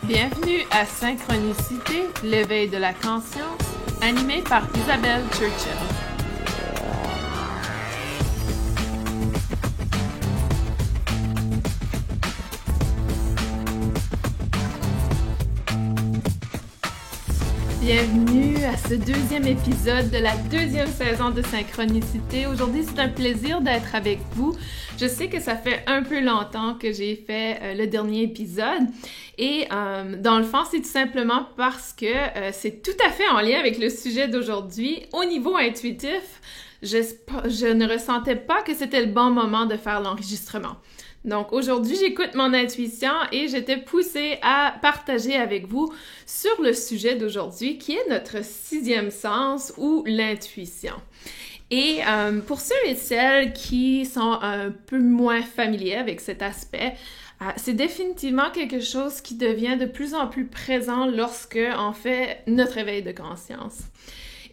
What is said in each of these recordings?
Bienvenue à Synchronicité, l'éveil de la conscience, animé par Isabelle Churchill. Bienvenue à ce deuxième épisode de la deuxième saison de Synchronicité. Aujourd'hui, c'est un plaisir d'être avec vous. Je sais que ça fait un peu longtemps que j'ai fait le dernier épisode et dans le fond, c'est tout simplement parce que c'est tout à fait en lien avec le sujet d'aujourd'hui. Au niveau intuitif, je ne ressentais pas que c'était le bon moment de faire l'enregistrement. Donc aujourd'hui, j'écoute mon intuition et j'étais poussée à partager avec vous sur le sujet d'aujourd'hui qui est notre sixième sens ou l'intuition. Et pour ceux et celles qui sont un peu moins familiers avec cet aspect, c'est définitivement quelque chose qui devient de plus en plus présent lorsque on fait notre éveil de conscience.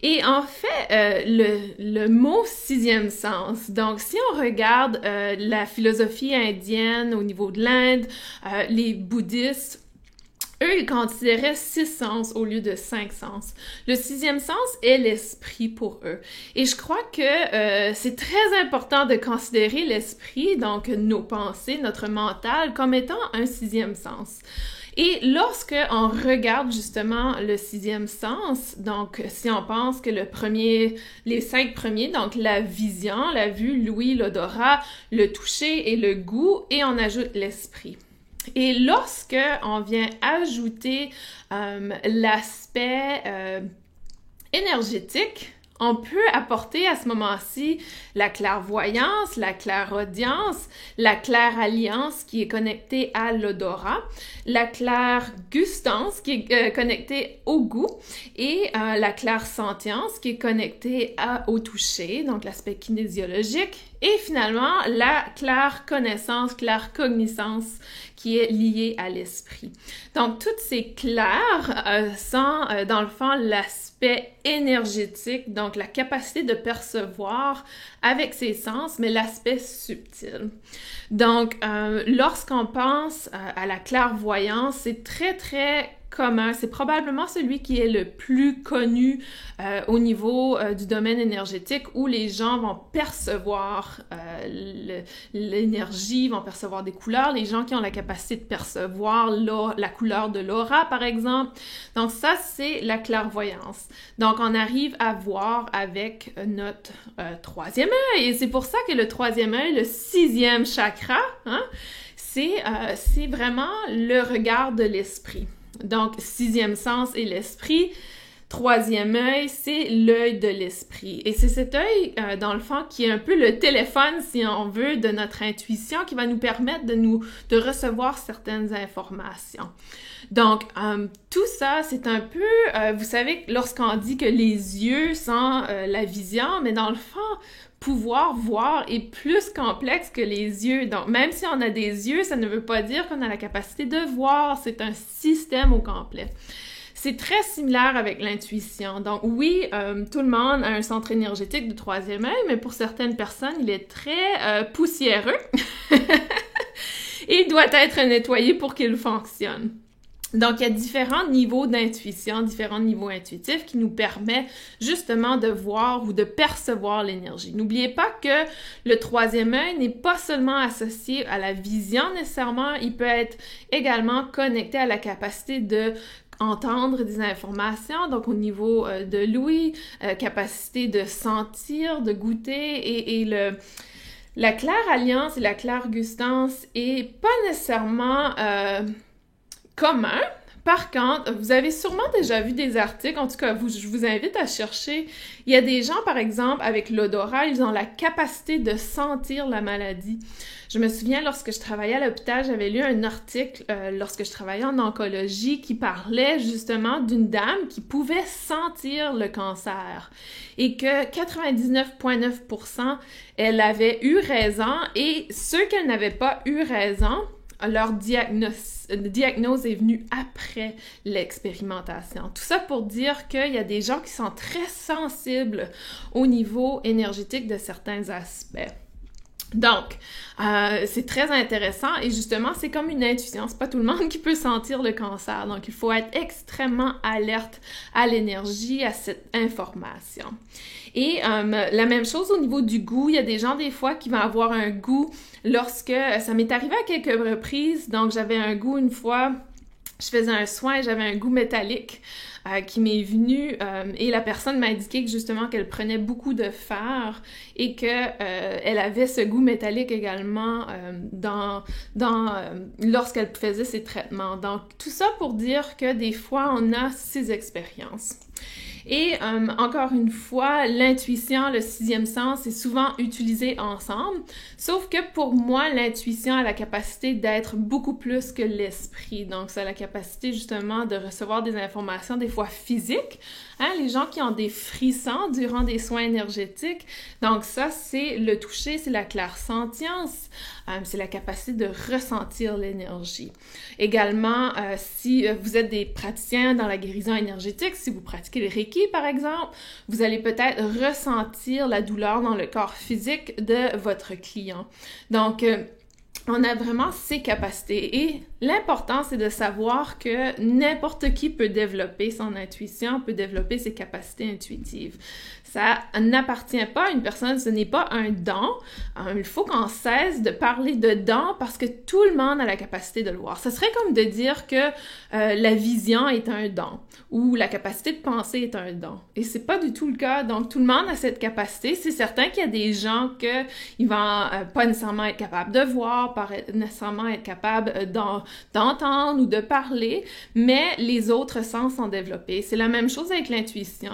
Et en fait, le mot sixième sens, donc si on regarde la philosophie indienne au niveau de l'Inde, les bouddhistes, eux, ils considéraient 6 sens au lieu de 5 sens. Le sixième sens est l'esprit pour eux. Et je crois que c'est très important de considérer l'esprit, donc nos pensées, notre mental, comme étant un sixième sens. Et lorsque on regarde justement le sixième sens, donc si on pense que les 5 premiers, donc la vision, la vue, l'ouïe, l'odorat, le toucher et le goût, et on ajoute l'esprit. Et lorsque on vient ajouter l'aspect énergétique, on peut apporter à ce moment-ci la clairvoyance, la clairaudience, la clairalliance qui est connectée à l'odorat, la clairgustance qui est connectée au goût et la clairsentience qui est connectée au toucher, donc l'aspect kinésiologique, et finalement la clairconnaissance, claircognisance qui est liée à l'esprit. Donc toutes ces clairs sont dans le fond l'aspect énergétique, donc la capacité de percevoir avec ses sens, mais l'aspect subtil. Donc, lorsqu'on pense à la clairvoyance, c'est très, très commun. C'est probablement celui qui est le plus connu au niveau du domaine énergétique où les gens vont percevoir l'énergie, vont percevoir des couleurs. Les gens qui ont la capacité de percevoir la couleur de l'aura, par exemple. Donc ça, c'est la clairvoyance. Donc on arrive à voir avec notre troisième œil. Et c'est pour ça que le troisième œil, le sixième chakra, c'est vraiment le regard de l'esprit. Donc, sixième sens est l'esprit. Troisième œil, c'est l'œil de l'esprit. Et c'est cet œil, dans le fond, qui est un peu le téléphone, si on veut, de notre intuition, qui va nous permettre de recevoir certaines informations. Donc, tout ça, c'est un peu, vous savez, lorsqu'on dit que les yeux sont la vision, mais dans le fond, pouvoir voir est plus complexe que les yeux. Donc, même si on a des yeux, ça ne veut pas dire qu'on a la capacité de voir. C'est un système au complet. C'est très similaire avec l'intuition. Donc oui, tout le monde a un centre énergétique de troisième œil, mais pour certaines personnes, il est très poussiéreux et il doit être nettoyé pour qu'il fonctionne. Donc, il y a différents niveaux d'intuition, différents niveaux intuitifs qui nous permettent justement de voir ou de percevoir l'énergie. N'oubliez pas que le troisième œil n'est pas seulement associé à la vision nécessairement, il peut être également connecté à la capacité de entendre des informations, donc au niveau de l'ouïe, capacité de sentir, de goûter et la clairalliance et la clairgustance est pas nécessairement commun. Par contre, vous avez sûrement déjà vu des articles, en tout cas, je vous invite à chercher. Il y a des gens, par exemple, avec l'odorat, ils ont la capacité de sentir la maladie. Je me souviens, lorsque je travaillais à l'hôpital, j'avais lu un article, lorsque je travaillais en oncologie, qui parlait justement d'une dame qui pouvait sentir le cancer et que 99,9% elle avait eu raison et ceux qu'elle n'avait pas eu raison, leur diagnose est venue après l'expérimentation. Tout ça pour dire qu'il y a des gens qui sont très sensibles au niveau énergétique de certains aspects. Donc, c'est très intéressant et justement, c'est comme une intuition. C'est pas tout le monde qui peut sentir le cancer. Donc, il faut être extrêmement alerte à l'énergie, à cette information. Et la même chose au niveau du goût. Il y a des gens, des fois, qui vont avoir un goût lorsque... Ça m'est arrivé à quelques reprises. Donc, j'avais un goût une fois... Je faisais un soin et j'avais un goût métallique qui m'est venu et la personne m'a indiqué que justement qu'elle prenait beaucoup de fer et que elle avait ce goût métallique également lorsqu'elle faisait ses traitements. Donc tout ça pour dire que des fois on a ces expériences. Et encore une fois, l'intuition, le sixième sens, est souvent utilisé ensemble, sauf que pour moi, l'intuition a la capacité d'être beaucoup plus que l'esprit. Donc, ça a la capacité justement de recevoir des informations des fois physiques. Hein, les gens qui ont des frissons durant des soins énergétiques, donc ça, c'est le toucher, c'est la clairsentience, c'est la capacité de ressentir l'énergie. Également, si vous êtes des praticiens dans la guérison énergétique, si vous pratiquez le Reiki, par exemple, vous allez peut-être ressentir la douleur dans le corps physique de votre client. Donc, on a vraiment ces capacités et l'important, c'est de savoir que n'importe qui peut développer son intuition, peut développer ses capacités intuitives. Ça n'appartient pas à une personne, ce n'est pas un don. Il faut qu'on cesse de parler de don parce que tout le monde a la capacité de le voir. Ce serait comme de dire que la vision est un don ou la capacité de penser est un don. Et c'est pas du tout le cas. Donc, tout le monde a cette capacité. C'est certain qu'il y a des gens qu'ils vont pas nécessairement être capables de voir, pas nécessairement être capables d'entendre ou de parler, mais les autres sens sont développés. C'est la même chose avec l'intuition.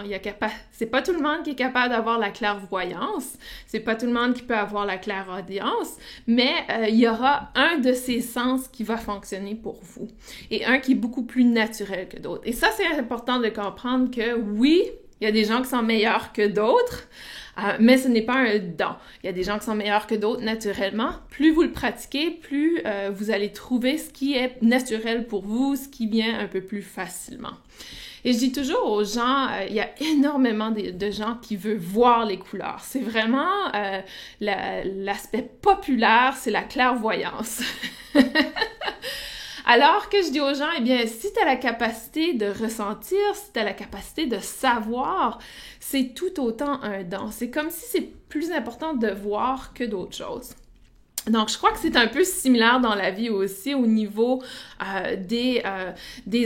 C'est pas tout le monde qui est capable d'avoir la clairvoyance, c'est pas tout le monde qui peut avoir la clairaudience, mais il y aura un de ces sens qui va fonctionner pour vous et un qui est beaucoup plus naturel que d'autres. Et ça, c'est important de comprendre que oui, il y a des gens qui sont meilleurs que d'autres, mais ce n'est pas un don. Il y a des gens qui sont meilleurs que d'autres naturellement. Plus vous le pratiquez, plus vous allez trouver ce qui est naturel pour vous, ce qui vient un peu plus facilement. Et je dis toujours aux gens, il y a énormément de gens qui veulent voir les couleurs. C'est vraiment l'aspect populaire, c'est la clairvoyance. Alors que je dis aux gens, eh bien, si tu as la capacité de ressentir, si tu as la capacité de savoir, c'est tout autant un don. C'est comme si c'est plus important de voir que d'autres choses. Donc, je crois que c'est un peu similaire dans la vie aussi au niveau des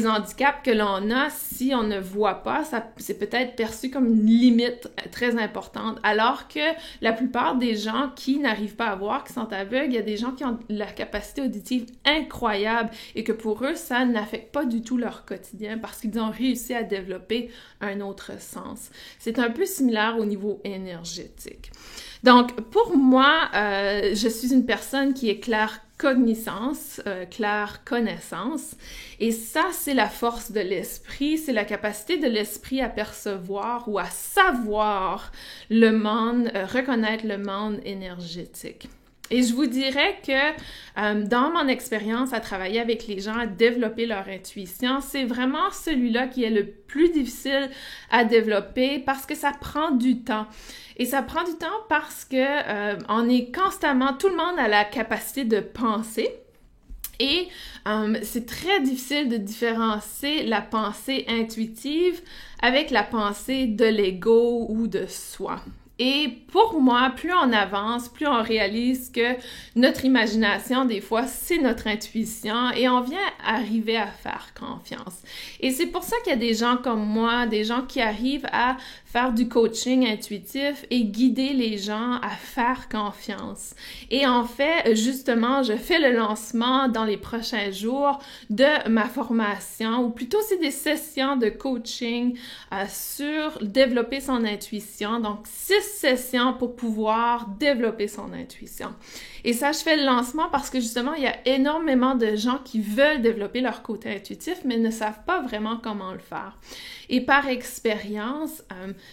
handicaps que l'on a. Si on ne voit pas, c'est peut-être perçu comme une limite très importante. Alors que la plupart des gens qui n'arrivent pas à voir, qui sont aveugles, il y a des gens qui ont la capacité auditive incroyable et que pour eux, ça n'affecte pas du tout leur quotidien parce qu'ils ont réussi à développer un autre sens. C'est un peu similaire au niveau énergétique. Donc, pour moi, je suis une personne qui est claire cognisance, claire connaissance. Et ça, c'est la force de l'esprit, c'est la capacité de l'esprit à percevoir ou à savoir le monde, reconnaître le monde énergétique. Et je vous dirais que dans mon expérience à travailler avec les gens, à développer leur intuition, c'est vraiment celui-là qui est le plus difficile à développer parce que ça prend du temps. Et ça prend du temps parce que on est constamment, tout le monde a la capacité de penser. Et c'est très difficile de différencier la pensée intuitive avec la pensée de l'ego ou de soi. Et pour moi, plus on avance, plus on réalise que notre imagination, des fois, c'est notre intuition et on vient arriver à faire confiance. Et c'est pour ça qu'il y a des gens comme moi, des gens qui arrivent à faire du coaching intuitif et guider les gens à faire confiance. Et en fait, justement, je fais le lancement dans les prochains jours de ma formation, ou plutôt c'est des sessions de coaching sur développer son intuition. Donc, 6 sessions pour pouvoir développer son intuition. Et ça, je fais le lancement parce que justement, il y a énormément de gens qui veulent développer leur côté intuitif, mais ne savent pas vraiment comment le faire. Et par expérience,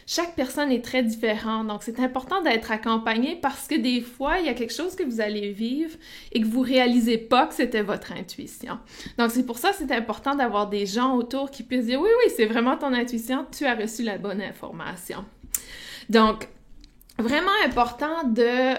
chaque personne est très différente. Donc, c'est important d'être accompagné parce que des fois, il y a quelque chose que vous allez vivre et que vous réalisez pas que c'était votre intuition. Donc, c'est pour ça que c'est important d'avoir des gens autour qui puissent dire « Oui, oui, c'est vraiment ton intuition, tu as reçu la bonne information. » Donc, vraiment important de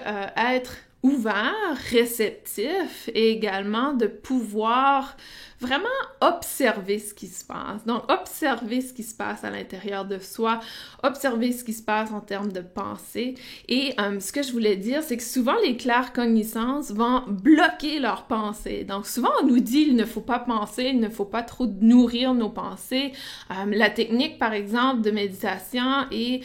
être ouvert, réceptif et également de pouvoir vraiment observer ce qui se passe. Donc, observer ce qui se passe à l'intérieur de soi, observer ce qui se passe en termes de pensée. Et ce que je voulais dire, c'est que souvent, les claircognizances vont bloquer leurs pensées. Donc, souvent, on nous dit, il ne faut pas penser, il ne faut pas trop nourrir nos pensées. La technique, par exemple, de méditation et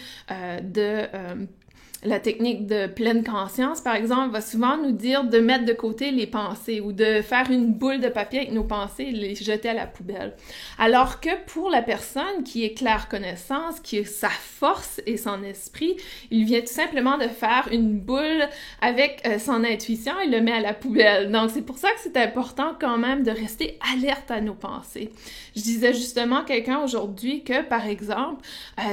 la technique de pleine conscience, par exemple, va souvent nous dire de mettre de côté les pensées ou de faire une boule de papier avec nos pensées et les jeter à la poubelle. Alors que pour la personne qui est claire connaissance, qui a sa force et son esprit, il vient tout simplement de faire une boule avec son intuition et le met à la poubelle. Donc, c'est pour ça que c'est important quand même de rester alerte à nos pensées. Je disais justement à quelqu'un aujourd'hui que, par exemple,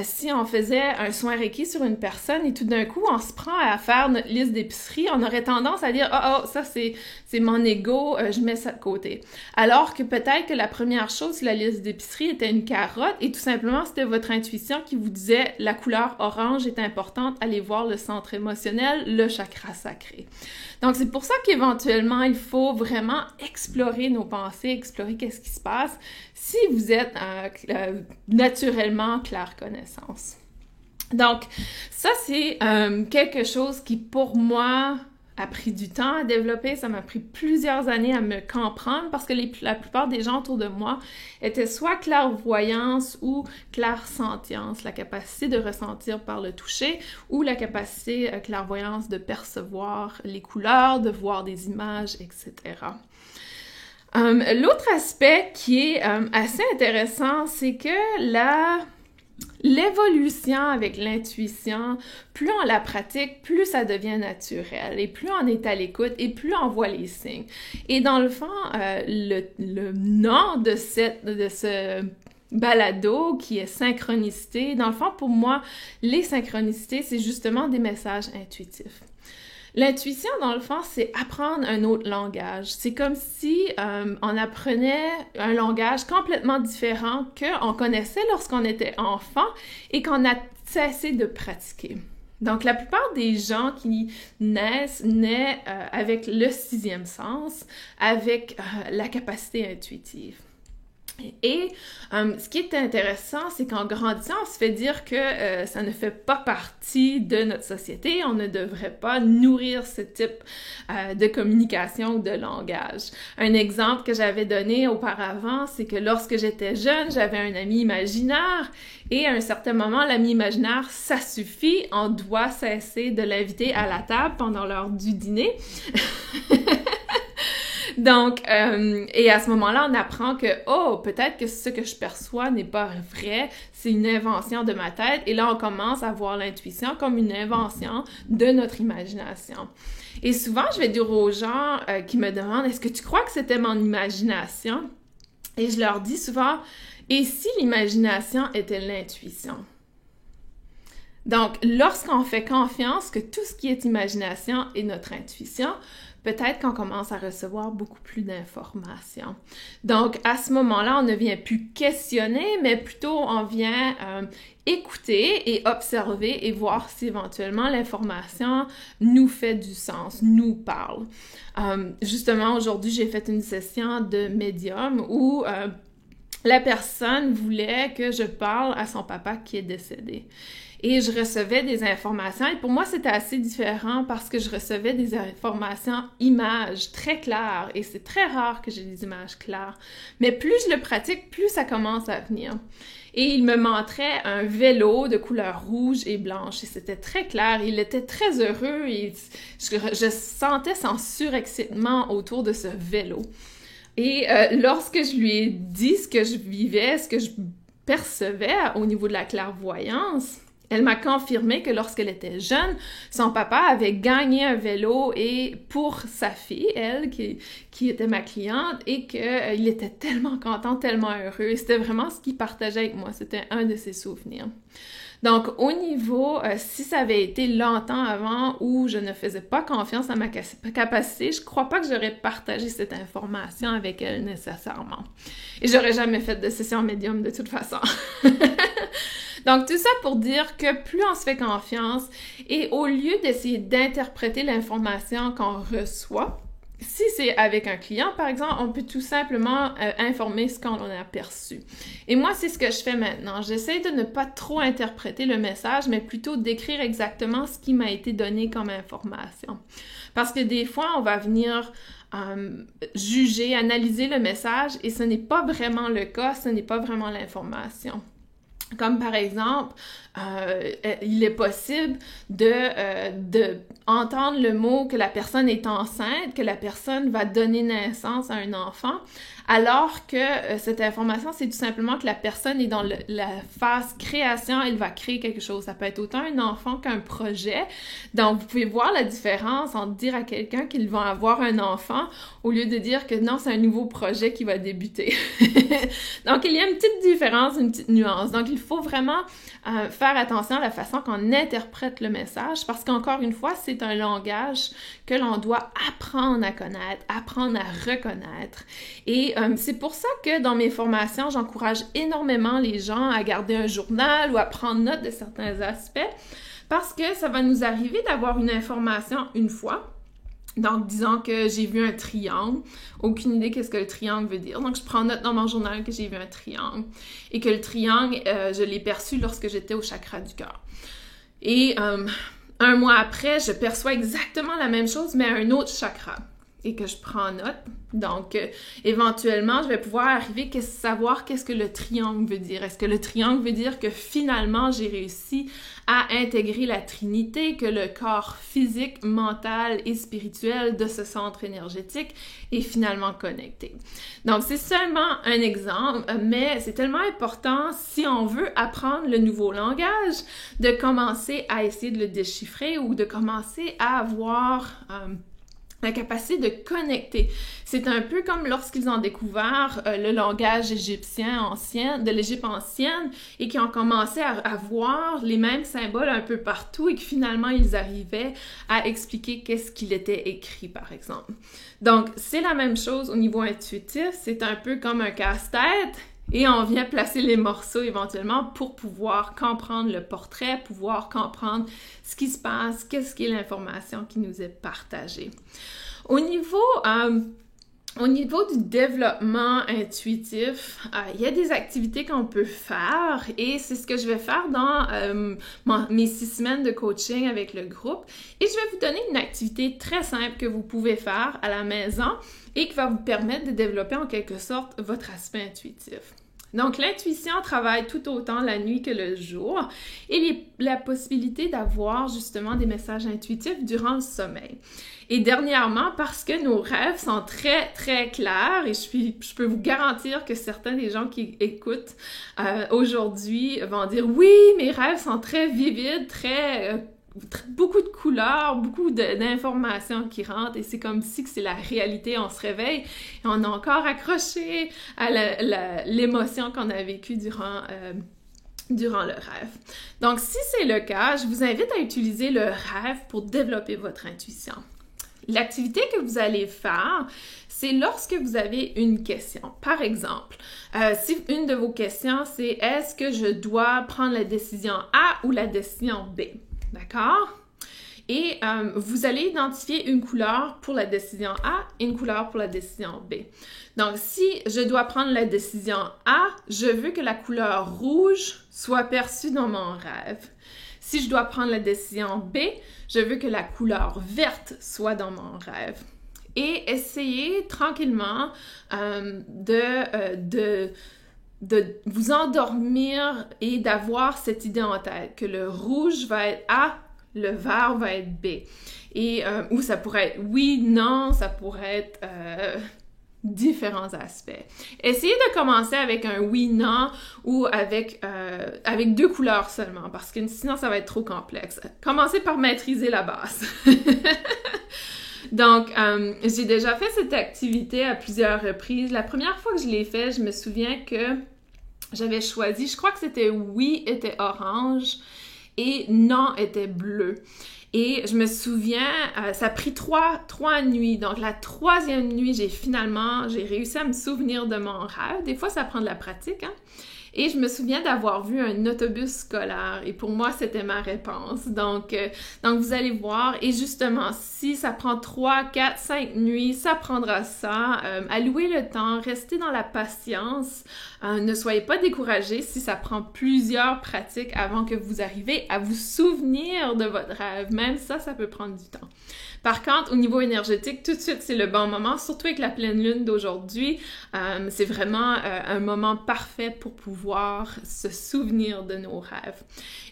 si on faisait un soin Reiki sur une personne et tout d'un coup, on se prend à faire notre liste d'épicerie, on aurait tendance à dire « Oh, ça c'est mon ego, je mets ça de côté. » Alors que peut-être que la première chose sur la liste d'épicerie était une carotte et tout simplement c'était votre intuition qui vous disait « La couleur orange est importante, allez voir le centre émotionnel, le chakra sacré. » Donc c'est pour ça qu'éventuellement il faut vraiment explorer nos pensées, explorer qu'est-ce qui se passe si vous êtes naturellement claire connaissance. Donc, ça, c'est quelque chose qui, pour moi, a pris du temps à développer. Ça m'a pris plusieurs années à me comprendre parce que la plupart des gens autour de moi étaient soit clairvoyance ou clairsentience, la capacité de ressentir par le toucher ou la capacité clairvoyance de percevoir les couleurs, de voir des images, etc. L'autre aspect qui est assez intéressant, c'est que l'évolution avec l'intuition, plus on la pratique, plus ça devient naturel et plus on est à l'écoute et plus on voit les signes. Et dans le fond, le nom de ce balado qui est synchronicité, dans le fond, pour moi, les synchronicités, c'est justement des messages intuitifs. L'intuition, dans le fond, c'est apprendre un autre langage. C'est comme si on apprenait un langage complètement différent qu'on connaissait lorsqu'on était enfant et qu'on a cessé de pratiquer. Donc, la plupart des gens qui naissent avec le sixième sens, avec la capacité intuitive. Et ce qui est intéressant, c'est qu'en grandissant, on se fait dire que ça ne fait pas partie de notre société, on ne devrait pas nourrir ce type de communication ou de langage. Un exemple que j'avais donné auparavant, c'est que lorsque j'étais jeune, j'avais un ami imaginaire et à un certain moment, l'ami imaginaire, ça suffit, on doit cesser de l'inviter à la table pendant l'heure du dîner. Donc, et à ce moment-là, on apprend que, oh, peut-être que ce que je perçois n'est pas vrai, c'est une invention de ma tête. Et là, on commence à voir l'intuition comme une invention de notre imagination. Et souvent, je vais dire aux gens qui me demandent, est-ce que tu crois que c'était mon imagination? Et je leur dis souvent, et si l'imagination était l'intuition? Donc, lorsqu'on fait confiance que tout ce qui est imagination est notre intuition, peut-être qu'on commence à recevoir beaucoup plus d'informations. Donc, à ce moment-là, on ne vient plus questionner, mais plutôt on vient écouter et observer et voir si éventuellement l'information nous fait du sens, nous parle. Justement, aujourd'hui, j'ai fait une session de médium où la personne voulait que je parle à son papa qui est décédé. Et je recevais des informations, et pour moi, c'était assez différent parce que je recevais des informations images très claires, et c'est très rare que j'ai des images claires. Mais plus je le pratique, plus ça commence à venir. Et il me montrait un vélo de couleur rouge et blanche, et c'était très clair, il était très heureux, et je sentais son surexcitement autour de ce vélo. Et lorsque je lui ai dit ce que je vivais, ce que je percevais au niveau de la clairvoyance, elle m'a confirmé que lorsqu'elle était jeune, son papa avait gagné un vélo et pour sa fille, elle, qui était ma cliente, et qu'il était tellement content, tellement heureux. Et c'était vraiment ce qu'il partageait avec moi. C'était un de ses souvenirs. Donc, au niveau, si ça avait été longtemps avant où je ne faisais pas confiance à ma capacité, je crois pas que j'aurais partagé cette information avec elle nécessairement. Et j'aurais jamais fait de session médium de toute façon. Donc, tout ça pour dire que plus on se fait confiance et au lieu d'essayer d'interpréter l'information qu'on reçoit, si c'est avec un client, par exemple, on peut tout simplement informer ce qu'on a perçu. Et moi, c'est ce que je fais maintenant. J'essaie de ne pas trop interpréter le message, mais plutôt d'écrire exactement ce qui m'a été donné comme information. Parce que des fois, on va venir juger, analyser le message et ce n'est pas vraiment le cas, ce n'est pas vraiment l'information. Comme par exemple, il est possible de entendre le mot que la personne est enceinte, que la personne va donner naissance à un enfant, alors que cette information, c'est tout simplement que la personne est dans la phase création, elle va créer quelque chose. Ça peut être autant un enfant qu'un projet. Donc, vous pouvez voir la différence entre dire à quelqu'un qu'ils vont avoir un enfant au lieu de dire que non, c'est un nouveau projet qui va débuter. Donc, il y a une petite différence, une petite nuance. Donc, il faut vraiment faire attention à la façon qu'on interprète le message parce qu'encore une fois, c'est un langage que l'on doit apprendre à connaître, apprendre à reconnaître. Et c'est pour ça que dans mes formations, j'encourage énormément les gens à garder un journal ou à prendre note de certains aspects parce que ça va nous arriver d'avoir une information une fois. Donc, disons que j'ai vu un triangle, aucune idée qu'est-ce que le triangle veut dire. Donc, je prends note dans mon journal que j'ai vu un triangle et que le triangle, je l'ai perçu lorsque j'étais au chakra du cœur. Et un mois après, je perçois exactement la même chose, mais à un autre chakra et que je prends note. Donc, éventuellement, je vais pouvoir arriver à savoir qu'est-ce que le triangle veut dire. Est-ce que le triangle veut dire que finalement, j'ai réussi à intégrer la Trinité, que le corps physique, mental et spirituel de ce centre énergétique est finalement connecté? Donc, c'est seulement un exemple, mais c'est tellement important si on veut apprendre le nouveau langage, de commencer à essayer de le déchiffrer ou de commencer à avoir la capacité de connecter. C'est un peu comme lorsqu'ils ont découvert le langage égyptien ancien, de l'Égypte ancienne, et qui ont commencé à voir les mêmes symboles un peu partout et que finalement ils arrivaient à expliquer qu'est-ce qu'il était écrit, par exemple. Donc, c'est la même chose au niveau intuitif, c'est un peu comme un casse-tête. Et on vient placer les morceaux éventuellement pour pouvoir comprendre le portrait, pouvoir comprendre ce qui se passe, qu'est-ce qui est l'information qui nous est partagée. Au niveau du développement intuitif, il y a des activités qu'on peut faire et c'est ce que je vais faire dans mes 6 semaines de coaching avec le groupe. Et je vais vous donner une activité très simple que vous pouvez faire à la maison et qui va vous permettre de développer en quelque sorte votre aspect intuitif. Donc, l'intuition travaille tout autant la nuit que le jour et la possibilité d'avoir justement des messages intuitifs durant le sommeil. Et dernièrement, parce que nos rêves sont très, très clairs et je peux vous garantir que certains des gens qui écoutent aujourd'hui vont dire « Oui, mes rêves sont très vivides, beaucoup de couleurs, beaucoup d'informations qui rentrent et c'est comme si que c'est la réalité, on se réveille et on est encore accroché à l'émotion qu'on a vécue durant le rêve. Donc, si c'est le cas, je vous invite à utiliser le rêve pour développer votre intuition. L'activité que vous allez faire, c'est lorsque vous avez une question. Par exemple, si une de vos questions, c'est « Est-ce que je dois prendre la décision A ou la décision B? » D'accord? Et vous allez identifier une couleur pour la décision A et une couleur pour la décision B. Donc, si je dois prendre la décision A, je veux que la couleur rouge soit perçue dans mon rêve. Si je dois prendre la décision B, je veux que la couleur verte soit dans mon rêve. Et essayez tranquillement de vous endormir et d'avoir cette idée en tête que le rouge va être A, le vert va être B. Et ou ça pourrait être oui, non, ça pourrait être différents aspects. Essayez de commencer avec un oui, non ou avec 2 couleurs seulement parce que sinon ça va être trop complexe. Commencez par maîtriser la base. Donc, j'ai déjà fait cette activité à plusieurs reprises. La première fois que je l'ai fait, je me souviens que j'avais choisi, je crois que c'était oui était orange et non était bleu. Et je me souviens, ça a pris trois nuits. Donc, la troisième nuit, j'ai réussi à me souvenir de mon rêve. Des fois, ça prend de la pratique, hein? Et je me souviens d'avoir vu un autobus scolaire et pour moi, c'était ma réponse. Donc vous allez voir. Et justement, si ça prend 3, 4, 5 nuits, ça prendra ça. Allouez le temps, restez dans la patience. Ne soyez pas découragés si ça prend plusieurs pratiques avant que vous arrivez à vous souvenir de votre rêve. Même ça peut prendre du temps. Par contre, au niveau énergétique, tout de suite, c'est le bon moment, surtout avec la pleine lune d'aujourd'hui. C'est vraiment un moment parfait pour pouvoir se souvenir de nos rêves.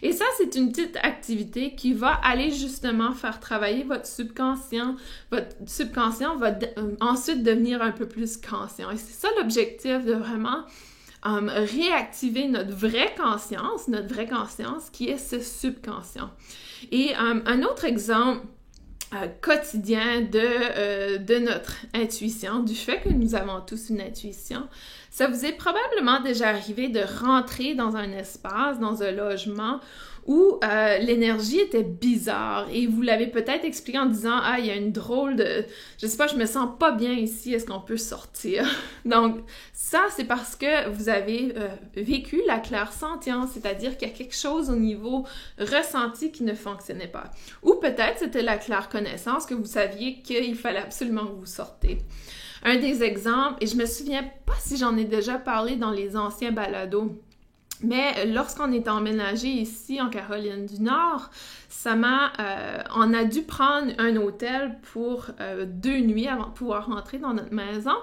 Et ça, c'est une petite activité qui va aller justement faire travailler votre subconscient. Votre subconscient va ensuite devenir un peu plus conscient. Et c'est ça l'objectif de vraiment réactiver notre vraie conscience qui est ce subconscient. Et un autre exemple quotidien de notre intuition, du fait que nous avons tous une intuition, ça vous est probablement déjà arrivé de rentrer dans un espace, dans un logement où l'énergie était bizarre et vous l'avez peut-être expliqué en disant « Ah, il y a une drôle de... je sais pas, je me sens pas bien ici, est-ce qu'on peut sortir? » Donc, ça, c'est parce que vous avez vécu la clairsentience, c'est-à-dire qu'il y a quelque chose au niveau ressenti qui ne fonctionnait pas. Ou peut-être c'était la clairconnaissance, que vous saviez qu'il fallait absolument que vous sortez. Un des exemples, et je me souviens pas si j'en ai déjà parlé dans les anciens balados, mais lorsqu'on est emménagé ici en Caroline du Nord, on a dû prendre un hôtel pour 2 nuits avant de pouvoir rentrer dans notre maison.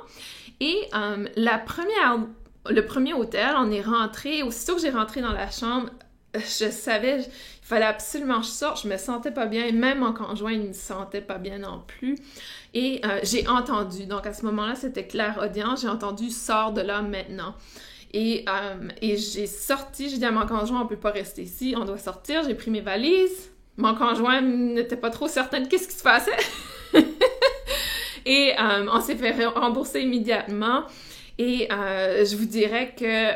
Et le premier hôtel, on est rentré, aussitôt que j'ai rentré dans la chambre, je savais, il fallait absolument que je sorte, je me sentais pas bien, même mon conjoint, il ne me sentait pas bien non plus. Et j'ai entendu, donc à ce moment-là, c'était clairaudience, j'ai entendu « Sors de là maintenant ». Et j'ai sorti, j'ai dit à mon conjoint, on peut pas rester ici, on doit sortir, j'ai pris mes valises. Mon conjoint n'était pas trop certain de qu'est-ce qui se passait. Et on s'est fait rembourser immédiatement. Et je vous dirais que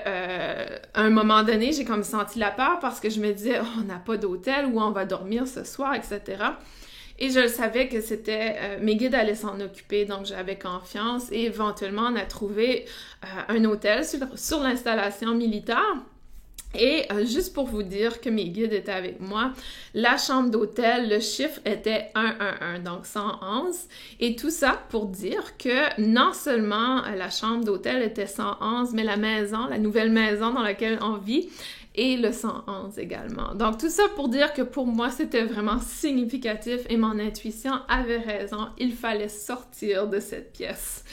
à un moment donné, j'ai comme senti la peur parce que je me disais, oh, on n'a pas d'hôtel, où on va dormir ce soir, etc. Et je le savais que c'était... mes guides allaient s'en occuper, donc j'avais confiance. Et éventuellement, on a trouvé un hôtel sur l'installation militaire. Et juste pour vous dire que mes guides étaient avec moi, la chambre d'hôtel, le chiffre était 111, donc 111. Et tout ça pour dire que non seulement la chambre d'hôtel était 111, mais la nouvelle maison dans laquelle on vit, et le 111 également. Donc, tout ça pour dire que pour moi, c'était vraiment significatif et mon intuition avait raison. Il fallait sortir de cette pièce.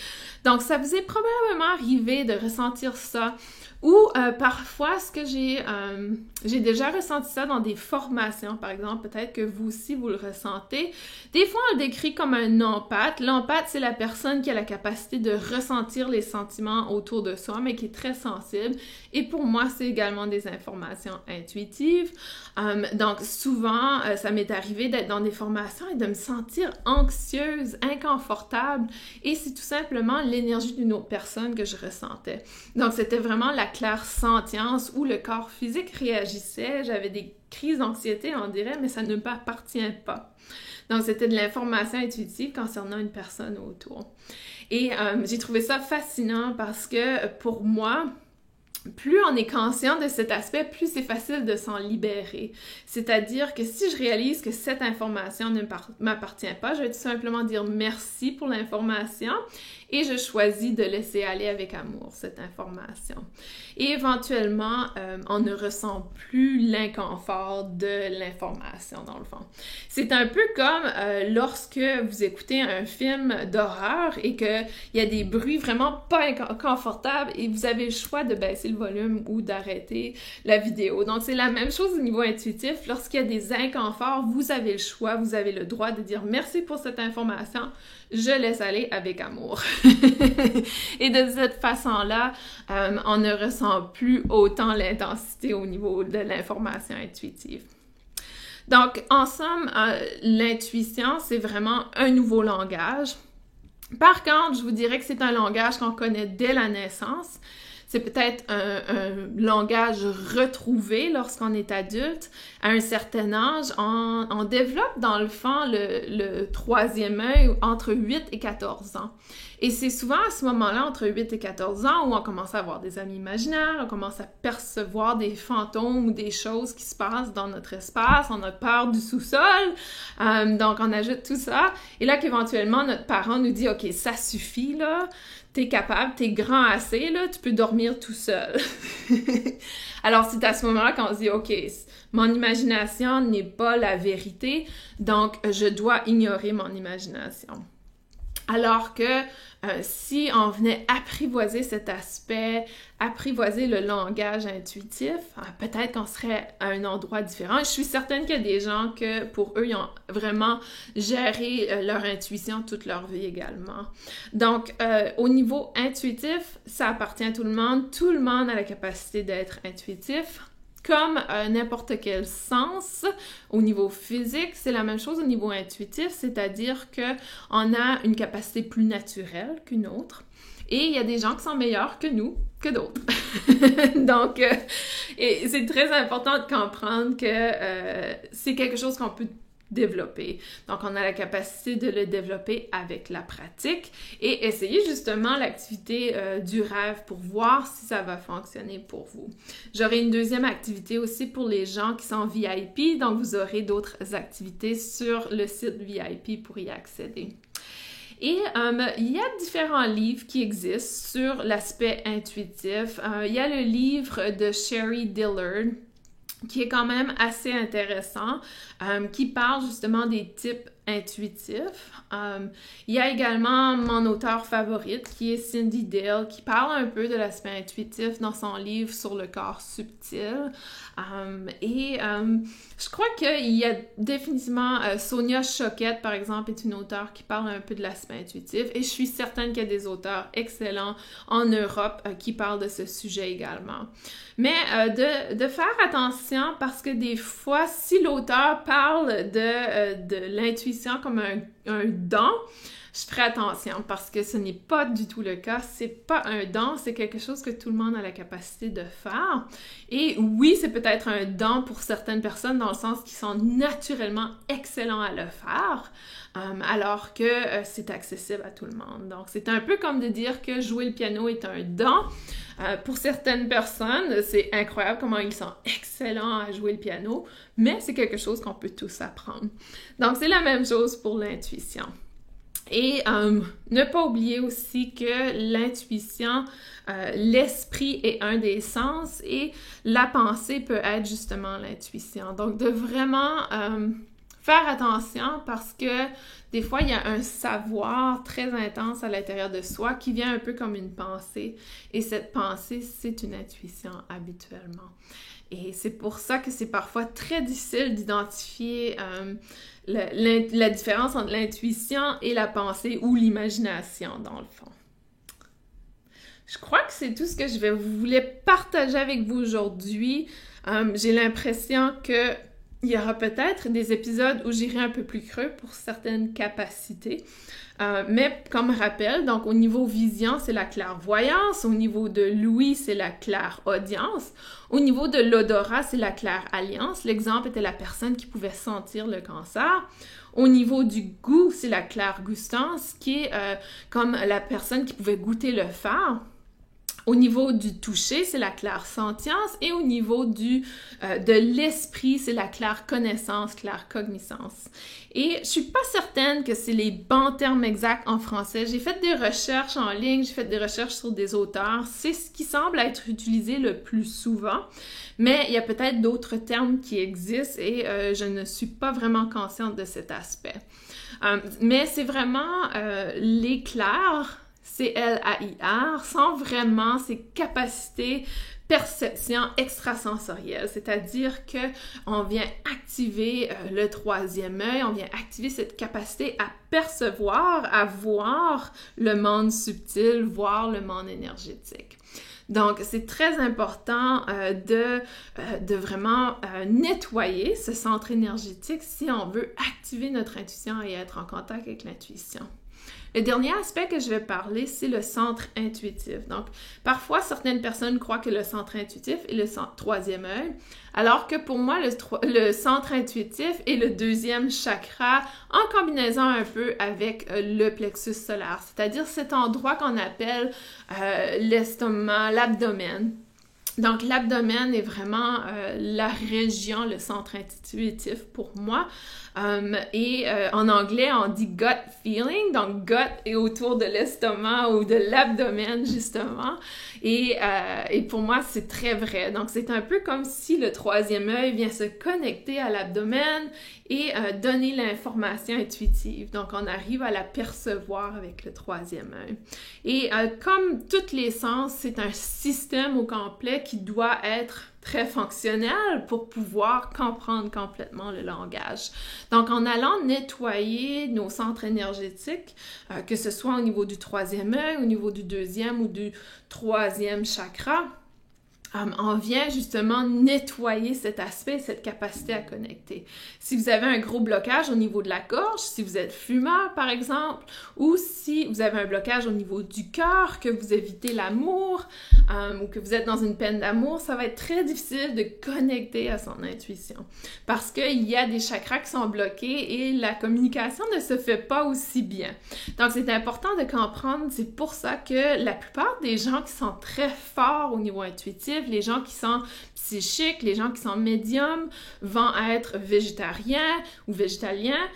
Donc, ça vous est probablement arrivé de ressentir ça. Ou parfois, ce que j'ai déjà ressenti ça dans des formations, par exemple, peut-être que vous aussi, vous le ressentez. Des fois, on le décrit comme un empathe. L'empathe, c'est la personne qui a la capacité de ressentir les sentiments autour de soi, mais qui est très sensible. Et pour moi, c'est également des informations intuitives. Donc, souvent, ça m'est arrivé d'être dans des formations et de me sentir anxieuse, inconfortable. Et c'est tout simplement l'énergie d'une autre personne que je ressentais. Donc, c'était vraiment la clairsentience où le corps physique réagissait. J'avais des crises d'anxiété, on dirait, mais ça ne m'appartient pas. Donc, c'était de l'information intuitive concernant une personne autour. Et j'ai trouvé ça fascinant parce que pour moi, plus on est conscient de cet aspect, plus c'est facile de s'en libérer. C'est-à-dire que si je réalise que cette information ne m'appartient pas, je vais tout simplement dire merci pour l'information et je choisis de laisser aller avec amour cette information. Et éventuellement, on ne ressent plus l'inconfort de l'information, dans le fond. C'est un peu comme lorsque vous écoutez un film d'horreur et qu'il y a des bruits vraiment pas inconfortables et vous avez le choix de baisser le volume ou d'arrêter la vidéo. Donc, c'est la même chose au niveau intuitif. Lorsqu'il y a des inconforts, vous avez le choix, vous avez le droit de dire merci pour cette information, je laisse aller avec amour. Et de cette façon-là, on ne ressent plus autant l'intensité au niveau de l'information intuitive. Donc, en somme, l'intuition, c'est vraiment un nouveau langage. Par contre, je vous dirais que c'est un langage qu'on connaît dès la naissance. c'est peut-être un langage retrouvé lorsqu'on est adulte. À un certain âge, on développe dans le fond le troisième œil entre 8 et 14 ans. Et c'est souvent à ce moment-là, entre 8 et 14 ans, où on commence à avoir des amis imaginaires, on commence à percevoir des fantômes ou des choses qui se passent dans notre espace, on a peur du sous-sol, donc on ajoute tout ça. Et là qu'éventuellement, notre parent nous dit « Ok, ça suffit, là, t'es capable, t'es grand assez, là, tu peux dormir tout seul. » Alors c'est à ce moment-là qu'on se dit « Ok, mon imagination n'est pas la vérité, donc je dois ignorer mon imagination. » Alors que si on venait apprivoiser cet aspect, apprivoiser le langage intuitif, peut-être qu'on serait à un endroit différent. Je suis certaine qu'il y a des gens que, pour eux, ils ont vraiment géré leur intuition toute leur vie également. Donc, au niveau intuitif, ça appartient à tout le monde. Tout le monde a la capacité d'être intuitif. Comme n'importe quel sens, au niveau physique, c'est la même chose au niveau intuitif, c'est-à-dire qu'on a une capacité plus naturelle qu'une autre. Et il y a des gens qui sont meilleurs que nous, que d'autres. Donc, et c'est très important de comprendre que c'est quelque chose qu'on peut développer. Donc, on a la capacité de le développer avec la pratique et essayer justement l'activité du rêve pour voir si ça va fonctionner pour vous. J'aurai une deuxième activité aussi pour les gens qui sont VIP, donc vous aurez d'autres activités sur le site VIP pour y accéder. Et il y a différents livres qui existent sur l'aspect intuitif. Il y a le livre de Sherry Dillard, qui est quand même assez intéressant, qui parle justement des types intuitifs. Il y a également mon auteure favorite, qui est Cyndi Dale, qui parle un peu de l'aspect intuitif dans son livre sur le corps subtil. Je crois qu'il y a définitivement Sonia Choquette, par exemple, est une auteure qui parle un peu de l'aspect intuitif, et je suis certaine qu'il y a des auteurs excellents en Europe qui parlent de ce sujet également. Mais de faire attention parce que des fois, si l'auteur parle de l'intuition comme un don, je ferai attention parce que ce n'est pas du tout le cas. C'est pas un don, c'est quelque chose que tout le monde a la capacité de faire. Et oui, c'est peut-être un don pour certaines personnes dans le sens qu'ils sont naturellement excellents à le faire, alors que c'est accessible à tout le monde. Donc, c'est un peu comme de dire que jouer le piano est un don. Pour certaines personnes, c'est incroyable comment ils sont excellents à jouer le piano, mais c'est quelque chose qu'on peut tous apprendre. Donc, c'est la même chose pour l'intuition. Et ne pas oublier aussi que l'intuition, l'esprit est un des sens et la pensée peut être justement l'intuition. Donc, de vraiment faire attention parce que des fois, il y a un savoir très intense à l'intérieur de soi qui vient un peu comme une pensée. Et cette pensée, c'est une intuition habituellement. Et c'est pour ça que c'est parfois très difficile d'identifier la différence entre l'intuition et la pensée ou l'imagination, dans le fond. Je crois que c'est tout ce que je voulais partager avec vous aujourd'hui. J'ai l'impression que il y aura peut-être des épisodes où j'irai un peu plus creux pour certaines capacités. Mais comme rappel, donc au niveau vision, c'est la clairvoyance. Au niveau de l'ouïe, c'est la clairaudience. Au niveau de l'odorat, c'est la clairalliance. L'exemple était la personne qui pouvait sentir le cancer. Au niveau du goût, c'est la clairgustance, qui est comme la personne qui pouvait goûter le phare. Au niveau du toucher, c'est la clairsentience et au niveau de l'esprit, c'est la clairconnaissance, claircognisance. Et je suis pas certaine que c'est les bons termes exacts en français. J'ai fait des recherches en ligne, j'ai fait des recherches sur des auteurs. C'est ce qui semble être utilisé le plus souvent, mais il y a peut-être d'autres termes qui existent et je ne suis pas vraiment consciente de cet aspect. Mais c'est vraiment les clairs, C-L-A-I-R, sans vraiment ces capacités perception extrasensorielle, c'est-à-dire qu'on vient activer le troisième œil, on vient activer cette capacité à percevoir, à voir le monde subtil, voir le monde énergétique. Donc, c'est très important de vraiment nettoyer ce centre énergétique si on veut activer notre intuition et être en contact avec l'intuition. Le dernier aspect que je vais parler, c'est le centre intuitif. Donc, parfois, certaines personnes croient que le centre intuitif est le troisième œil, alors que pour moi, le centre intuitif est le deuxième chakra en combinaison un peu avec le plexus solaire, c'est-à-dire cet endroit qu'on appelle l'estomac, l'abdomen. Donc, l'abdomen est vraiment la région, le centre intuitif pour moi. En anglais, on dit gut feeling. Donc, gut est autour de l'estomac ou de l'abdomen, justement. Et pour moi, c'est très vrai. Donc, c'est un peu comme si le troisième œil vient se connecter à l'abdomen et donner l'information intuitive. Donc, on arrive à la percevoir avec le troisième œil. Et comme tous les sens, c'est un système au complet qui doit être très fonctionnel pour pouvoir comprendre complètement le langage. Donc, en allant nettoyer nos centres énergétiques, que ce soit au niveau du troisième œil, au niveau du deuxième ou du troisième chakra, on vient justement nettoyer cet aspect, cette capacité à connecter. Si vous avez un gros blocage au niveau de la gorge, si vous êtes fumeur par exemple, ou si vous avez un blocage au niveau du cœur, que vous évitez l'amour, ou que vous êtes dans une peine d'amour, ça va être très difficile de connecter à son intuition. Parce qu'il y a des chakras qui sont bloqués et la communication ne se fait pas aussi bien. Donc c'est important de comprendre, c'est pour ça que la plupart des gens qui sont très forts au niveau intuitif, les gens qui sont psychiques, les gens qui sont médiums vont être végétariens ou végétaliens,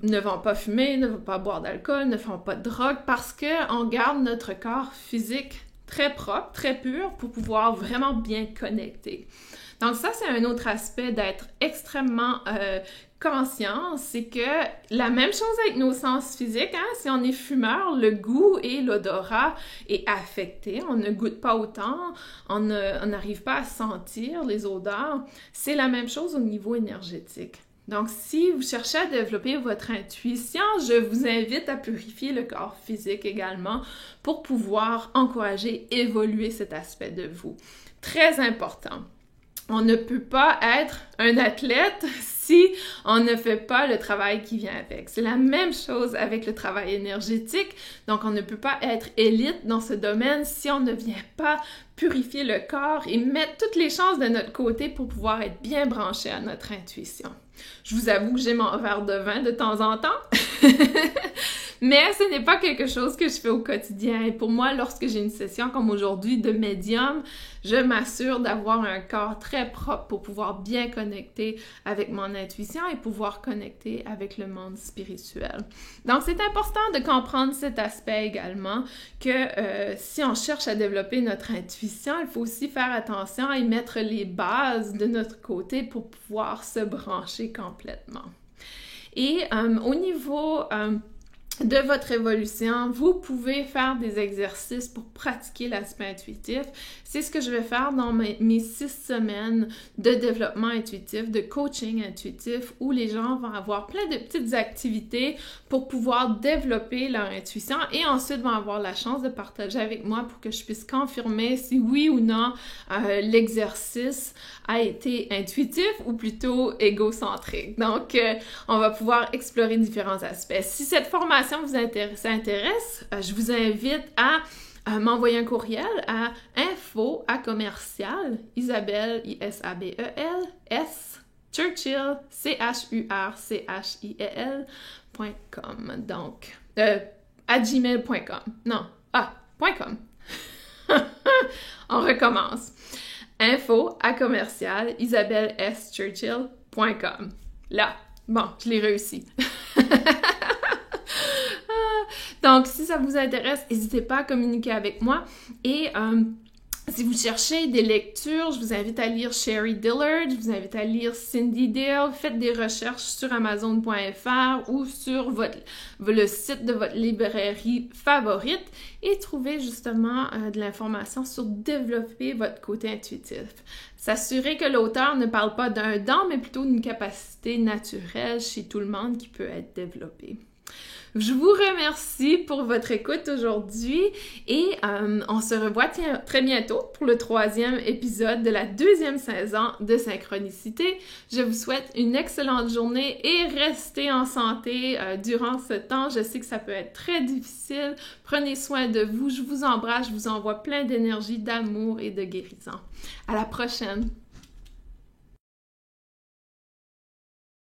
ne vont pas fumer, ne vont pas boire d'alcool, ne font pas de drogue parce qu'on garde notre corps physique très propre, très pur pour pouvoir vraiment bien connecter. Donc ça, c'est un autre aspect d'être extrêmement conscient, c'est que la même chose avec nos sens physiques, hein? Si on est fumeur, le goût et l'odorat est affecté, on ne goûte pas autant, on n'arrive pas à sentir les odeurs. C'est la même chose au niveau énergétique. Donc, si vous cherchez à développer votre intuition, je vous invite à purifier le corps physique également pour pouvoir encourager, évoluer cet aspect de vous. Très important. On ne peut pas être un athlète si on ne fait pas le travail qui vient avec. C'est la même chose avec le travail énergétique. Donc, on ne peut pas être élite dans ce domaine si on ne vient pas purifier le corps et mettre toutes les chances de notre côté pour pouvoir être bien branché à notre intuition. Je vous avoue que j'ai mon verre de vin de temps en temps. Mais ce n'est pas quelque chose que je fais au quotidien. Et pour moi, lorsque j'ai une session comme aujourd'hui de médium, je m'assure d'avoir un corps très propre pour pouvoir bien connecter avec mon intuition et pouvoir connecter avec le monde spirituel. Donc, c'est important de comprendre cet aspect également, que si on cherche à développer notre intuition, il faut aussi faire attention et mettre les bases de notre côté pour pouvoir se brancher complètement. Et au niveau de votre évolution, vous pouvez faire des exercices pour pratiquer l'aspect intuitif. C'est ce que je vais faire dans mes 6 semaines de développement intuitif, de coaching intuitif, où les gens vont avoir plein de petites activités pour pouvoir développer leur intuition et ensuite vont avoir la chance de partager avec moi pour que je puisse confirmer si oui ou non l'exercice a été intuitif ou plutôt égocentrique. Donc, on va pouvoir explorer différents aspects. Si cette formation vous intéresse, je vous invite à m'envoyer un courriel à info@isabelle, Churchill, CHURCHIEL.com. Donc, à gmail.com. Non, .com. On recommence. info@isabelleschurchill.com. Là, bon, je l'ai réussi. Donc, si ça vous intéresse, n'hésitez pas à communiquer avec moi. Et si vous cherchez des lectures, je vous invite à lire Sherry Dillard, je vous invite à lire Cindy Dale. Faites des recherches sur Amazon.fr ou sur le site de votre librairie favorite et trouvez justement de l'information sur développer votre côté intuitif. S'assurer que l'auteur ne parle pas d'un don, mais plutôt d'une capacité naturelle chez tout le monde qui peut être développée. Je vous remercie pour votre écoute aujourd'hui et on se revoit très bientôt pour le 3e épisode de la 2e saison de Synchronicité. Je vous souhaite une excellente journée et restez en santé durant ce temps. Je sais que ça peut être très difficile. Prenez soin de vous. Je vous embrasse. Je vous envoie plein d'énergie, d'amour et de guérison. À la prochaine!